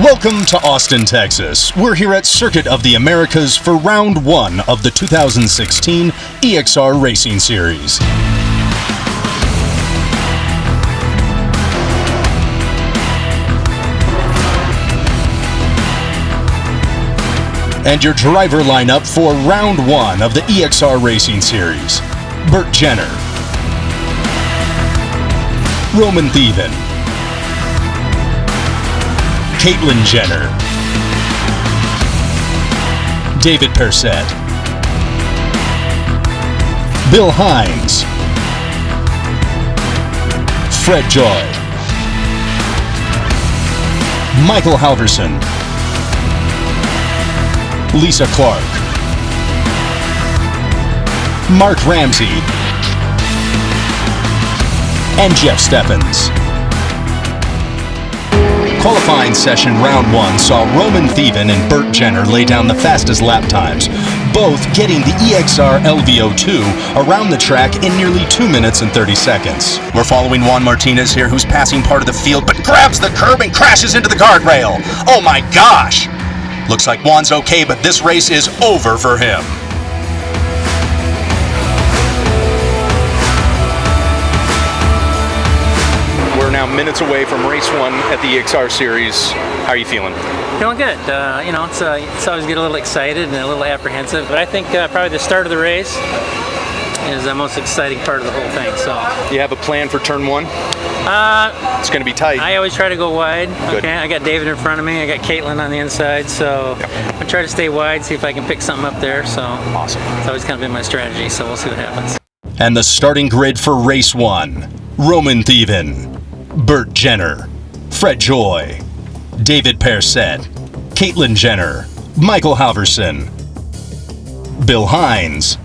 Welcome to Austin, Texas. We're here at Circuit of the Americas for round one of the 2016 EXR Racing Series. And your driver lineup for round one of the EXR Racing Series: Burt Jenner, Romain Thievin, Caitlin Jenner, David Persett, Bill Hines, Fred Joy, Michael Halverson, Lisa Clark, Mark Ramsey, and Jeff Steffens. Qualifying session round one saw Romain Thievin and Burt Jenner lay down the fastest lap times, both getting the EXR LVO2 around the track in nearly 2 minutes and 30 seconds. We're following Juan Martinez here, who's passing part of the field but grabs the curb and crashes into the guardrail. Oh my gosh! Looks like Juan's okay, but this race is over for him. We're now minutes away from race one at the EXR Series. How are you feeling? Feeling good. It's always get a little excited and a little apprehensive, but I think probably the start of the race is the most exciting part of the whole thing. So you have a plan for turn one? It's going to be tight. I always try to go wide. Good. Okay, I got David in front of me. I got Caitlin on the inside, so I try to stay wide, see if I can pick something up there. So awesome. It's always kind of been my strategy. So we'll see what happens. And the starting grid for race one: Romain Thievin, Burt Jenner, Fred Joy, David Persett, Caitlin Jenner, Michael Halverson, Bill Hines,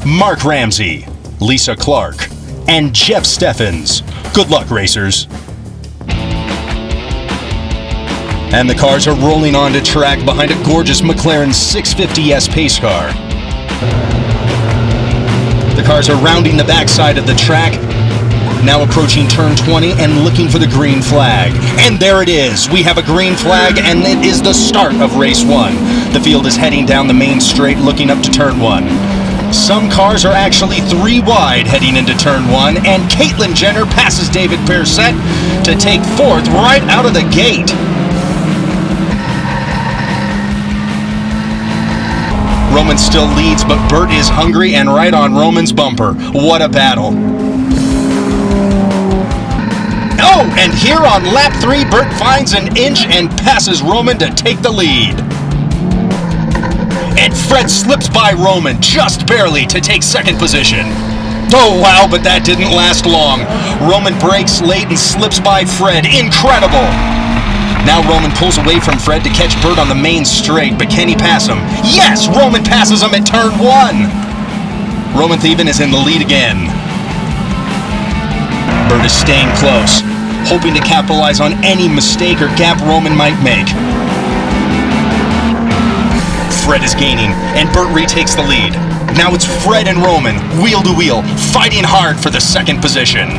Mark Ramsey, Lisa Clark, and Jeff Steffens. Good luck, racers. And the cars are rolling onto track behind a gorgeous McLaren 650S pace car. The cars are rounding the backside of the track, now approaching turn 20 and looking for the green flag. And there it is. We have a green flag, and it is the start of race one. The field is heading down the main straight looking up to turn one. Some cars are actually 3 wide heading into turn one, and Caitlin Jenner passes David Persett to take 4th right out of the gate. Romain still leads, but Burt is hungry and right on Romain's bumper. What a battle. Oh, and here on lap 3, Burt finds an inch and passes Romain to take the lead. And Fred slips by Romain just barely to take 2nd position. Oh wow, but that didn't last long. Romain brakes late and slips by Fred. Incredible! Now Romain pulls away from Fred to catch Burt on the main straight, but can he pass him? Yes! Romain passes him at turn 1! Romain Thievin is in the lead again. Burt is staying close, hoping to capitalize on any mistake or gap Romain might make. Fred is gaining, and Burt retakes the lead. Now it's Fred and Romain, wheel to wheel, fighting hard for the 2nd position.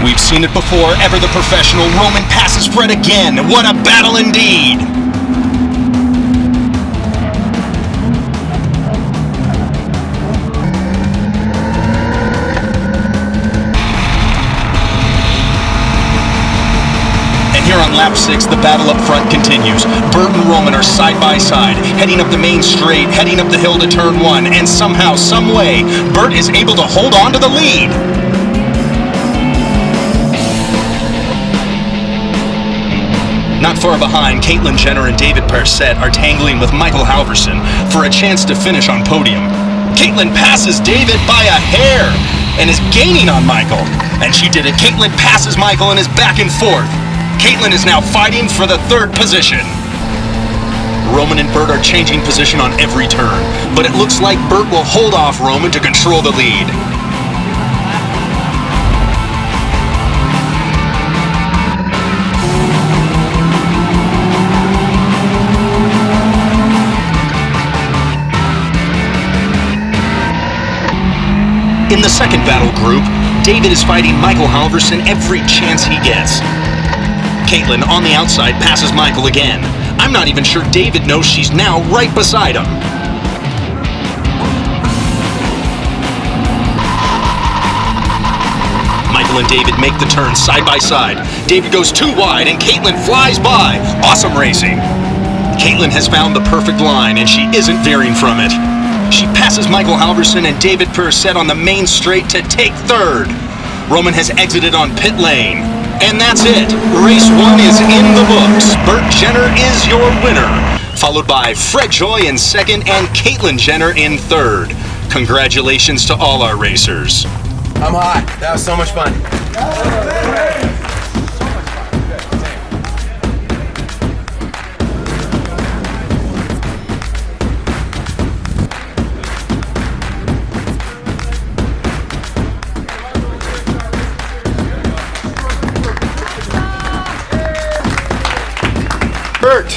We've seen it before, ever the professional. Romain passes Fred again. What a battle indeed! Here on lap 6, the battle up front continues. Burt and Romain are side by side, heading up the main straight, heading up the hill to turn 1, and somehow, some way, Burt is able to hold on to the lead. Not far behind, Caitlin Jenner and David Persett are tangling with Michael Halverson for a chance to finish on podium. Caitlin passes David by a hair and is gaining on Michael. And she did it. Caitlin passes Michael and is back and forth. Caitlin is now fighting for the 3rd position. Romain and Burt are changing position on every turn, but it looks like Burt will hold off Romain to control the lead. In the second battle group, David is fighting Michael Halverson every chance he gets. Caitlin on the outside passes Michael again. I'm not even sure David knows she's now right beside him. Michael and David make the turn side by side. David goes too wide and Caitlin flies by. Awesome racing. Caitlin has found the perfect line and she isn't veering from it. She passes Michael Halverson and David Percett on the main straight to take third. Romain has exited on pit lane. And that's it. Race 1 is in the books. Burt Jenner is your winner, followed by Fred Joy in second and Caitlin Jenner in third. Congratulations to all our racers. I'm hot. That was so much fun. Burt,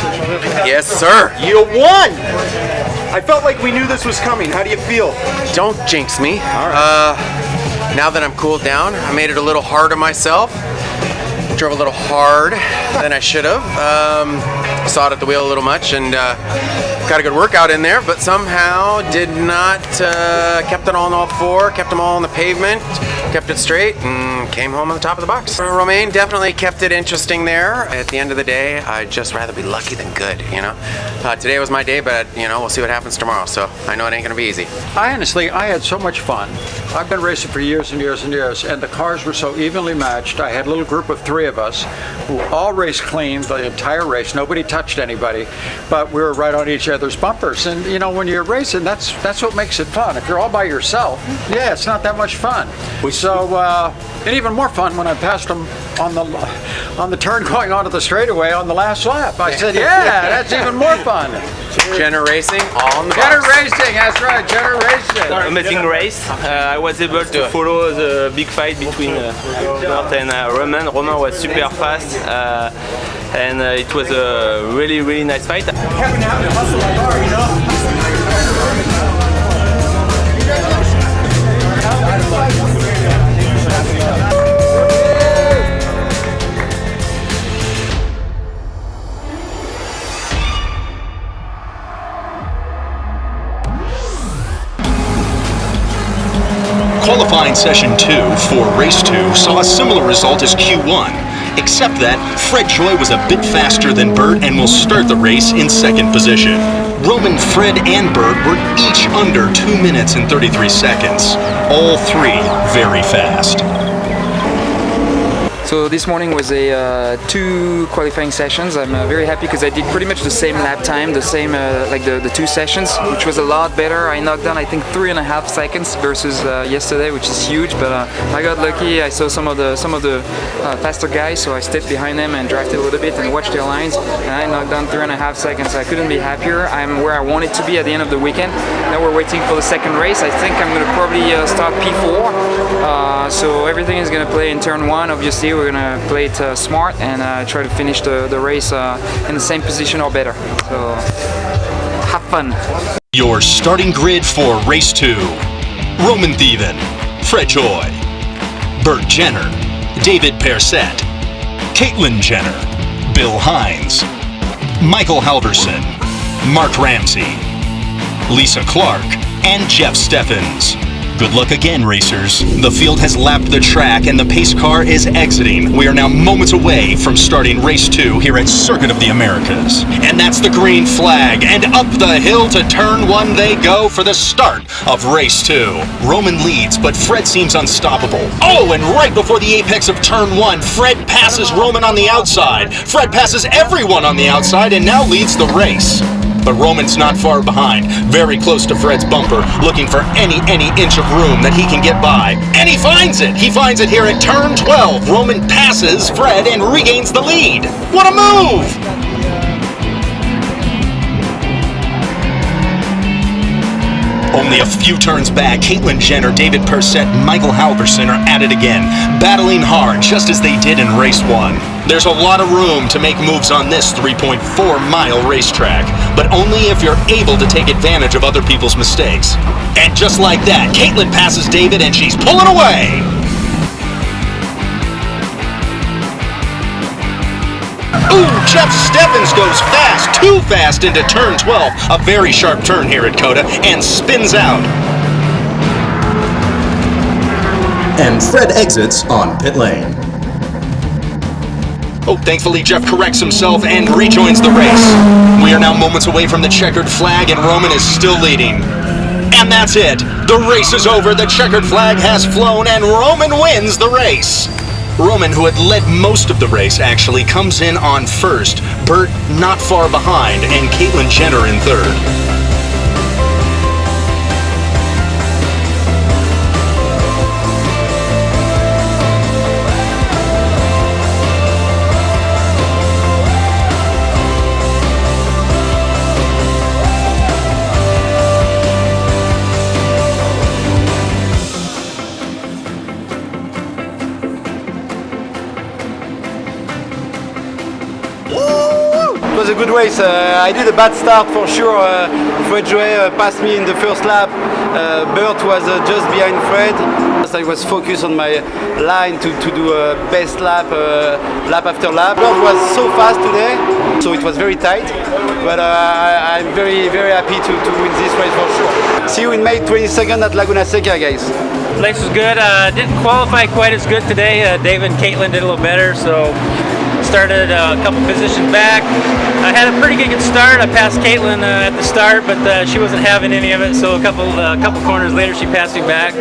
Yes, sir. you won! I felt like we knew this was coming. How do you feel? Don't jinx me. Now that I'm cooled down, I made it a little hard on myself. Drove a little hard than I should have. Sawed at the wheel a little much and got a good workout in there, but somehow did not, kept it on all four, kept them all on the pavement, kept it straight, and came home on the top of the box. Romain definitely kept it interesting there. At the end of the day, I'd just rather be lucky than good, you know? Today was my day, but, you know, we'll see what happens tomorrow, so I know it ain't gonna be easy. I had so much fun. I've been racing for years and years and years, and the cars were so evenly matched. I had a little group of 3 of us who all raced clean the entire race. Nobody touched anybody, but we were right on each other's bumpers. And you know, when you're racing, that's what makes it fun. If you're all by yourself, yeah, it's not that much fun. And even more fun when I passed them on the turn going onto the straightaway on the last lap. I said, yeah, that's even more fun. Jenner Racing on the Jenner box. Racing, that's right, Jenner Racing. Amazing race. I was able to follow the big fight between Burt and Romain. Romain was super fast, and it was a really, really nice fight. Qualifying session 2 for race 2 saw a similar result as Q1, except that Fred Joy was a bit faster than Burt and will start the race in second position. Romain, Fred, and Burt were each under 2 minutes and 33 seconds. All 3 very fast. So this morning was a 2 qualifying sessions. I'm very happy because I did pretty much the same lap time, the same like the 2 sessions, which was a lot better. I knocked down I think 3.5 seconds versus yesterday, which is huge. But I got lucky. I saw some of the faster guys, so I stayed behind them and drafted a little bit and watched their lines. And I knocked down 3.5 seconds. I couldn't be happier. I'm where I wanted to be at the end of the weekend. Now we're waiting for the second race. I think I'm gonna probably start P4. So everything is gonna play in turn 1. Obviously, we're gonna play it smart and try to finish the race in the same position or better. So have fun. Your starting grid for race 2. Romain Thievin, Fred Joy, Burt Jenner, David Percett, Caitlin Jenner, Bill Hines, Michael Halverson, Mark Ramsey, Lisa Clark, and Jeff Steffens. Good luck again, racers. The field has lapped the track and the pace car is exiting. We are now moments away from starting race 2 here at Circuit of the Americas. And that's the green flag, and up the hill to turn 1 they go for the start of race 2. Romain leads, but Fred seems unstoppable. Oh, and right before the apex of turn 1, Fred passes Romain on the outside. Fred passes everyone on the outside and now leads the race. But Romain's not far behind, very close to Fred's bumper, looking for any inch of room that he can get by. And he finds it! He finds it here at turn 12. Romain passes Fred and regains the lead. What a move! Only a few turns back, Caitlin Jenner, David Percett, and Michael Halverson are at it again, battling hard just as they did in race 1. There's a lot of room to make moves on this 3.4-mile racetrack, but only if you're able to take advantage of other people's mistakes. And just like that, Caitlin passes David and she's pulling away! Ooh, Jeff Steffens goes fast, too fast into turn 12. A very sharp turn here at COTA, and spins out. And Fred exits on pit lane. Oh, thankfully Jeff corrects himself and rejoins the race. We are now moments away from the checkered flag, and Romain is still leading. And that's it. The race is over, the checkered flag has flown, and Romain wins the race. Romain, who had led most of the race, actually comes in on first, Burt not far behind, and Caitlin Jenner in third. It was a good race. I did a bad start for sure. Fred Joey passed me in the first lap. Burt was just behind Fred. I was focused on my line to do a best lap, lap after lap. Burt was so fast today, so it was very tight. But I'm very, very happy to win this race for sure. See you in May 22nd at Laguna Seca, guys. Race was good. Didn't qualify quite as good today. David and Caitlin did a little better, so started a couple positions back. I had a pretty good start. I passed Caitlin at the start, but she wasn't having any of it, so a couple corners later she passed me back.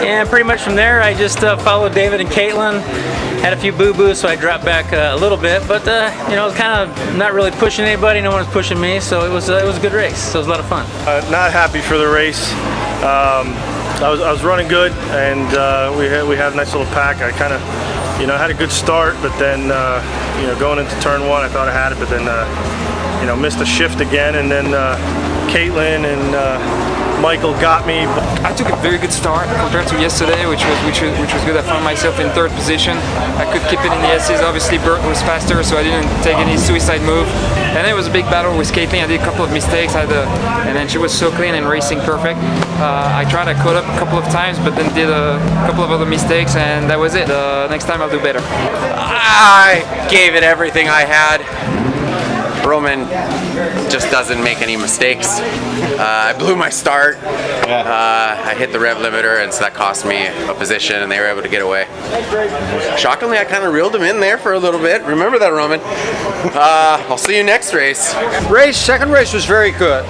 And pretty much from there I just followed David and Caitlin. Had a few boo-boos, so I dropped back a little bit, but you know, I was kind of not really pushing anybody. No one was pushing me, so it was a good race. So it was a lot of fun. Not happy for the race. I was running good, and we had a nice little pack. I kind of, had a good start, but then going into turn one, I thought I had it, but then missed a shift again, and then Caitlin and Michael got me. I took a very good start compared to yesterday, which was good. I found myself in third position. I could keep it in the S's. Obviously, Burt was faster, so I didn't take any suicide move. And it was a big battle with Caitlin. I did a couple of mistakes, and then she was so clean and racing perfect. I tried to cut up a couple of times, but then did a couple of other mistakes, and that was it. Next time I'll do better. I gave it everything I had. Romain just doesn't make any mistakes. I blew my start. I hit the rev limiter, and so that cost me a position, and they were able to get away. Shockingly, I kind of reeled him in there for a little bit. Remember that, Romain. I'll see you next race. Second race was very good.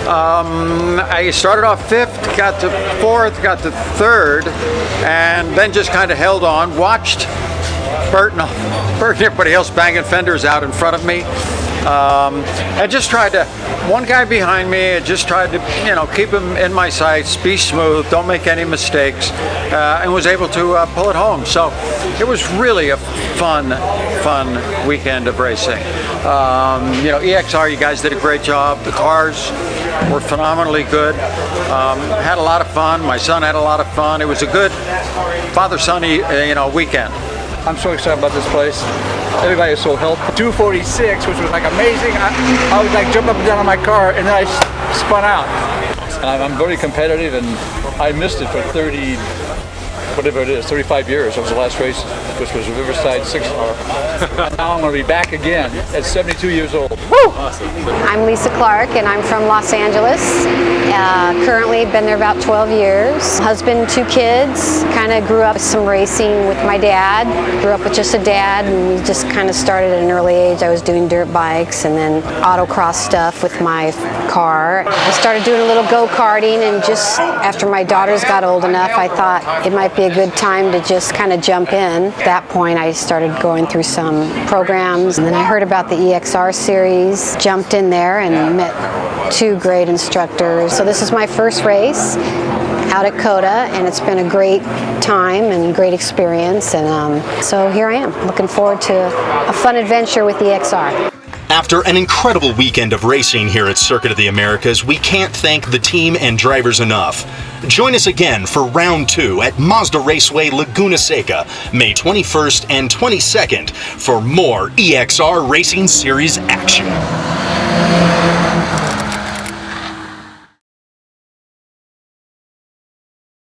I started off fifth, got to fourth, got to third, and then just kind of held on, watched Burt and everybody else banging fenders out in front of me. I just tried to, one guy behind me, I just tried to, keep him in my sights, be smooth, don't make any mistakes, and was able to pull it home. So it was really a fun weekend of racing. EXR, you guys did a great job. The cars were phenomenally good. Had a lot of fun. My son had a lot of fun. It was a good father-son, weekend. I'm so excited about this place. Everybody is so helpful. 246, which was like amazing. I was like jumping up and down on my car, and then I spun out. I'm very competitive, and I missed it for 35 years. That was the last race, which was Riverside 6-hour. Now I'm going to be back again at 72 years old. Woo! Awesome. I'm Lisa Clark, and I'm from Los Angeles. Currently been there about 12 years. Husband, 2 kids. Kind of grew up with some racing with my dad. Grew up with just a dad, and we just kind of started at an early age. I was doing dirt bikes and then autocross stuff with my car. I started doing a little go-karting, and just after my daughters got old enough, I thought it might be a good time to just kind of jump in. At that point, I started going through some programs, and then I heard about the EXR Series, jumped in there and met 2 great instructors. So this is my first race out at COTA, and it's been a great time and great experience, and so here I am, looking forward to a fun adventure with EXR. After an incredible weekend of racing here at Circuit of the Americas, we can't thank the team and drivers enough. Join us again for round 2 at Mazda Raceway Laguna Seca, May 21st and 22nd for more EXR Racing Series action.